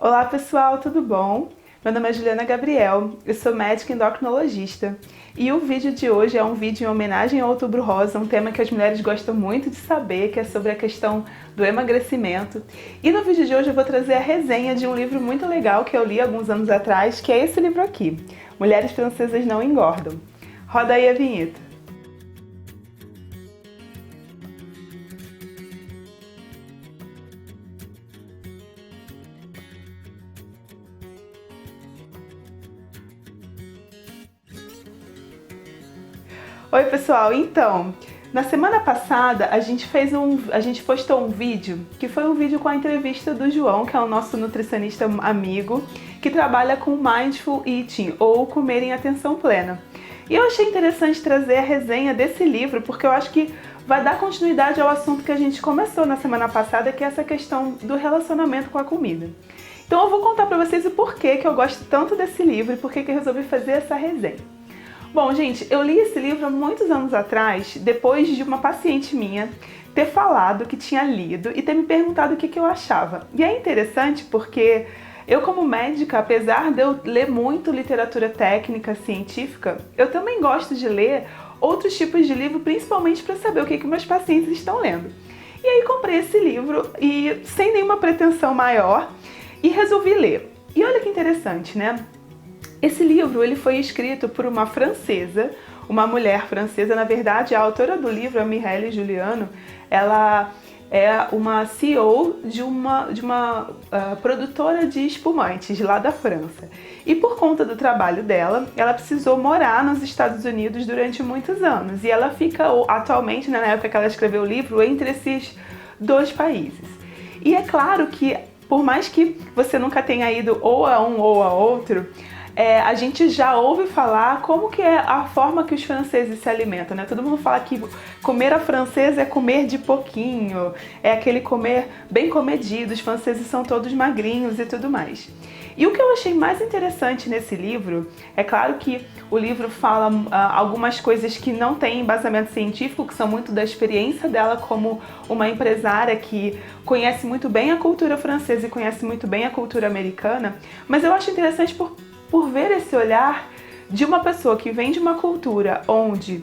Olá pessoal, tudo bom? Meu nome é Juliana Gabriel, eu sou médica endocrinologista e o vídeo de hoje é um vídeo em homenagem ao Outubro Rosa, um tema que as mulheres gostam muito de saber, que é sobre a questão do emagrecimento. E no vídeo de hoje eu vou trazer a resenha de um livro muito legal que eu li alguns anos atrás, que é esse livro aqui, Mulheres Francesas Não Engordam. Roda aí a vinheta. Oi pessoal, então, na semana passada a gente postou um vídeo que foi um vídeo com a entrevista do João, que é o nosso nutricionista amigo, que trabalha com Mindful Eating, ou Comer em Atenção Plena. E eu achei interessante trazer a resenha desse livro, porque eu acho que vai dar continuidade ao assunto que a gente começou na semana passada, que é essa questão do relacionamento com a comida. Então eu vou contar pra vocês o porquê que eu gosto tanto desse livro e porquê que eu resolvi fazer essa resenha. Bom, gente, eu li esse livro há muitos anos atrás, depois de uma paciente minha ter falado que tinha lido e ter me perguntado o que eu achava. E é interessante porque eu, como médica, apesar de eu ler muito literatura técnica, científica, eu também gosto de ler outros tipos de livro, principalmente para saber o que meus pacientes estão lendo. E aí comprei esse livro e sem nenhuma pretensão maior e resolvi ler. E olha que interessante, né? Esse livro ele foi escrito por uma francesa, uma mulher francesa. Na verdade, a autora do livro, a Mireille Juliano, ela é uma CEO de uma produtora de espumantes lá da França. E por conta do trabalho dela, ela precisou morar nos Estados Unidos durante muitos anos. E ela fica atualmente, né, na época que ela escreveu o livro, entre esses dois países. E é claro que, por mais que você nunca tenha ido ou a um ou a outro, a gente já ouve falar como que é a forma que os franceses se alimentam, né? Todo mundo fala que comer a francesa é comer de pouquinho, é aquele comer bem comedido, os franceses são todos magrinhos e tudo mais. E o que eu achei mais interessante nesse livro, é claro que o livro fala algumas coisas que não têm embasamento científico, que são muito da experiência dela como uma empresária que conhece muito bem a cultura francesa e conhece muito bem a cultura americana, mas eu acho interessante por ver esse olhar de uma pessoa que vem de uma cultura onde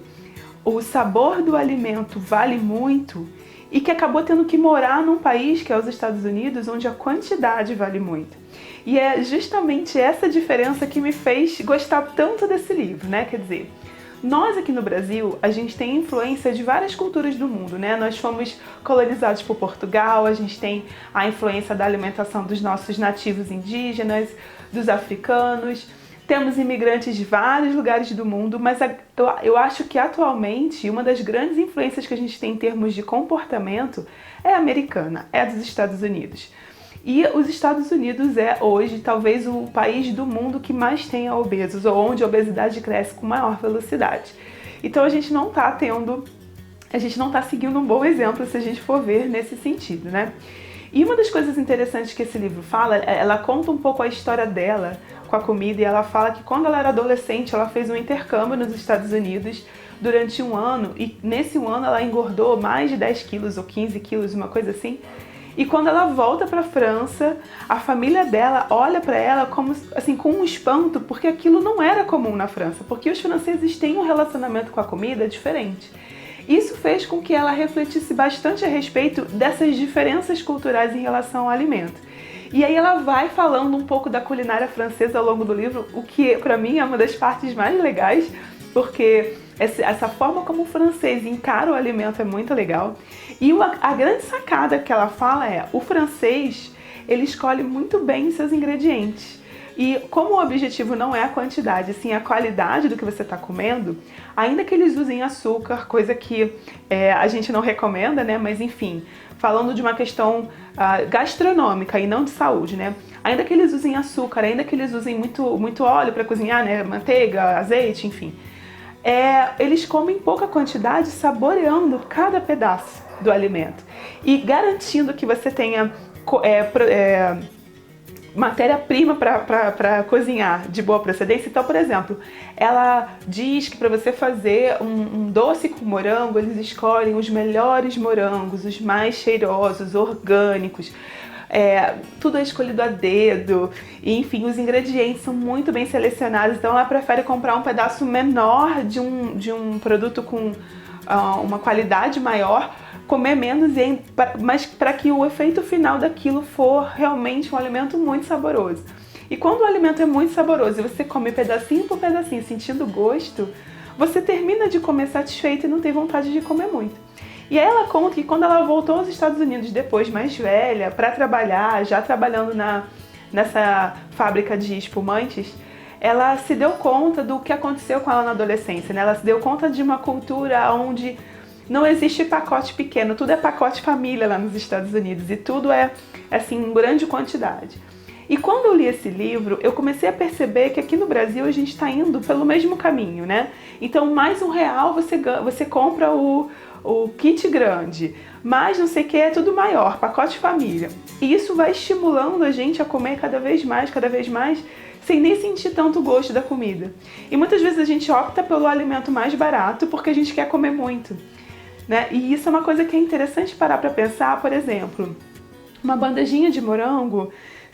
o sabor do alimento vale muito e que acabou tendo que morar num país, que é os Estados Unidos, onde a quantidade vale muito. E é justamente essa diferença que me fez gostar tanto desse livro, né? Quer dizer, nós aqui no Brasil, a gente tem influência de várias culturas do mundo, né? Nós fomos colonizados por Portugal, a gente tem a influência da alimentação dos nossos nativos indígenas, dos africanos, temos imigrantes de vários lugares do mundo, mas eu acho que atualmente uma das grandes influências que a gente tem em termos de comportamento é americana, é dos Estados Unidos. E os Estados Unidos é hoje talvez o país do mundo que mais tem obesos, ou onde a obesidade cresce com maior velocidade. Então a gente não está seguindo um bom exemplo se a gente for ver nesse sentido, né? E uma das coisas interessantes que esse livro fala, ela conta um pouco a história dela com a comida, e ela fala que quando ela era adolescente, ela fez um intercâmbio nos Estados Unidos durante um ano, e nesse um ano ela engordou mais de 10 quilos ou 15 quilos, uma coisa assim. E quando ela volta para a França, a família dela olha para ela como, assim, com um espanto, porque aquilo não era comum na França, porque os franceses têm um relacionamento com a comida diferente. Isso fez com que ela refletisse bastante a respeito dessas diferenças culturais em relação ao alimento. E aí ela vai falando um pouco da culinária francesa ao longo do livro, o que para mim é uma das partes mais legais, porque essa forma como o francês encara o alimento é muito legal. E a grande sacada que ela fala é, o francês, ele escolhe muito bem seus ingredientes. E como o objetivo não é a quantidade, sim a qualidade do que você está comendo, ainda que eles usem açúcar, coisa que a gente não recomenda, né? Mas enfim, falando de uma questão gastronômica e não de saúde, né? Ainda que eles usem açúcar, ainda que eles usem muito óleo para cozinhar, né? Manteiga, azeite, enfim. Eles comem pouca quantidade, saboreando cada pedaço do alimento e garantindo que você tenha matéria-prima para cozinhar de boa procedência. Então, por exemplo, ela diz que para você fazer um doce com morango, eles escolhem os melhores morangos, os mais cheirosos, orgânicos, tudo é escolhido a dedo, e, enfim, os ingredientes são muito bem selecionados, então ela prefere comprar um pedaço menor de um produto com uma qualidade maior, comer menos, mas para que o efeito final daquilo for realmente um alimento muito saboroso. E quando o alimento é muito saboroso e você come pedacinho por pedacinho, sentindo gosto, você termina de comer satisfeito e não tem vontade de comer muito. E aí ela conta que quando ela voltou aos Estados Unidos depois, mais velha, para trabalhar, já trabalhando nessa fábrica de espumantes, ela se deu conta do que aconteceu com ela na adolescência, né? Ela se deu conta de uma cultura onde não existe pacote pequeno, tudo é pacote família lá nos Estados Unidos e tudo é, assim, em grande quantidade. E quando eu li esse livro, eu comecei a perceber que aqui no Brasil a gente está indo pelo mesmo caminho, né? Então, mais R$1 você compra o kit grande, mais não sei o que, é tudo maior, pacote família. E isso vai estimulando a gente a comer cada vez mais, sem nem sentir tanto o gosto da comida. E muitas vezes a gente opta pelo alimento mais barato porque a gente quer comer muito, né? E isso é uma coisa que é interessante parar para pensar. Por exemplo, uma bandejinha de morango,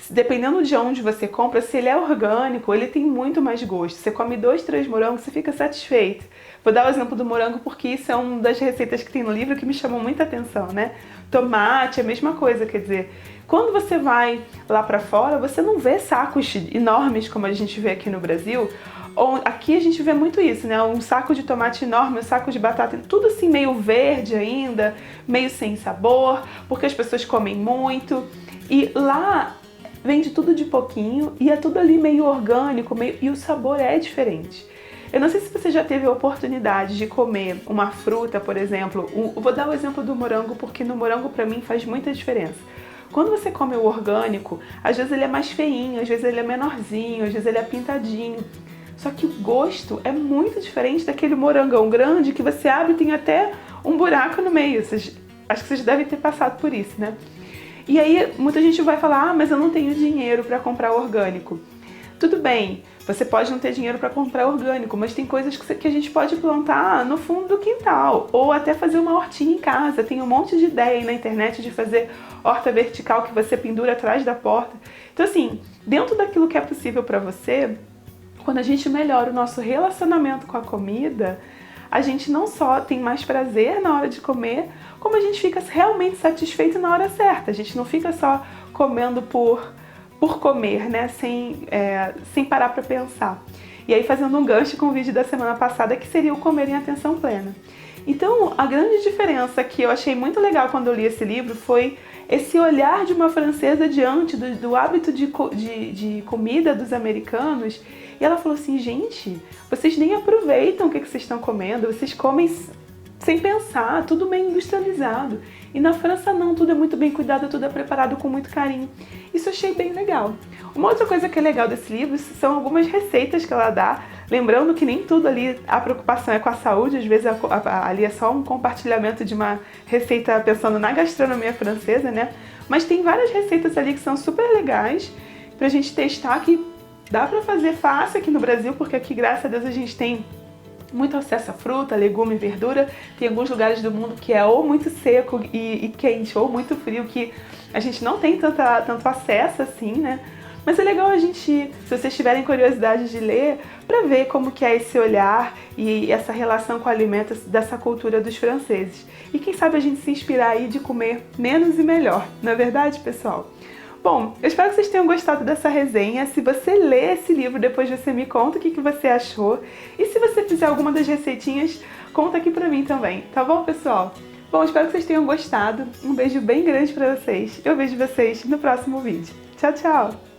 dependendo de onde você compra, se ele é orgânico, ele tem muito mais gosto. Você come 2, 3 morangos, você fica satisfeito. Vou dar o exemplo do morango porque isso é uma das receitas que tem no livro que me chamou muita atenção, né? Tomate, a mesma coisa, quer dizer, quando você vai lá pra fora, você não vê sacos enormes como a gente vê aqui no Brasil. Aqui a gente vê muito isso, né? Um saco de tomate enorme, um saco de batata, tudo assim meio verde ainda, meio sem sabor, porque as pessoas comem muito. E lá vende tudo de pouquinho e é tudo ali meio orgânico, e o sabor é diferente. Eu não sei se você já teve a oportunidade de comer uma fruta, por exemplo. Vou dar o exemplo do morango, porque no morango pra mim faz muita diferença. Quando você come o orgânico, às vezes ele é mais feinho, às vezes ele é menorzinho, às vezes ele é pintadinho. Só que o gosto é muito diferente daquele morangão grande que você abre e tem até um buraco no meio. Acho que vocês devem ter passado por isso, né? E aí muita gente vai falar, mas eu não tenho dinheiro para comprar orgânico. Tudo bem, você pode não ter dinheiro para comprar orgânico, mas tem coisas que a gente pode plantar no fundo do quintal, ou até fazer uma hortinha em casa. Tem um monte de ideia aí na internet de fazer horta vertical que você pendura atrás da porta. Então assim, dentro daquilo que é possível para você, quando a gente melhora o nosso relacionamento com a comida, a gente não só tem mais prazer na hora de comer, como a gente fica realmente satisfeito na hora certa. A gente não fica só comendo por comer, né? Sem parar para pensar. E aí fazendo um gancho com o vídeo da semana passada, que seria o comer em atenção plena. Então, a grande diferença que eu achei muito legal quando eu li esse livro foi esse olhar de uma francesa diante do hábito de comida dos americanos. E ela falou assim, gente, vocês nem aproveitam o que vocês estão comendo, vocês comem sem pensar, tudo meio industrializado. E na França não, tudo é muito bem cuidado, tudo é preparado com muito carinho. Isso eu achei bem legal. Uma outra coisa que é legal desse livro são algumas receitas que ela dá, lembrando que nem tudo ali a preocupação é com a saúde, às vezes ali é só um compartilhamento de uma receita pensando na gastronomia francesa, né? Mas tem várias receitas ali que são super legais pra gente testar, que dá pra fazer fácil aqui no Brasil, porque aqui, graças a Deus, a gente tem muito acesso a fruta, legume, verdura. Tem alguns lugares do mundo que é ou muito seco e quente, ou muito frio, que a gente não tem tanto acesso assim, né? Mas é legal a gente, se vocês tiverem curiosidade de ler, para ver como que é esse olhar e essa relação com alimentos dessa cultura dos franceses. E quem sabe a gente se inspirar aí de comer menos e melhor, não é verdade, pessoal? Bom, eu espero que vocês tenham gostado dessa resenha. Se você ler esse livro, depois você me conta o que você achou. E se você fizer alguma das receitinhas, conta aqui pra mim também, tá bom, pessoal? Bom, espero que vocês tenham gostado. Um beijo bem grande pra vocês. Eu vejo vocês no próximo vídeo. Tchau, tchau!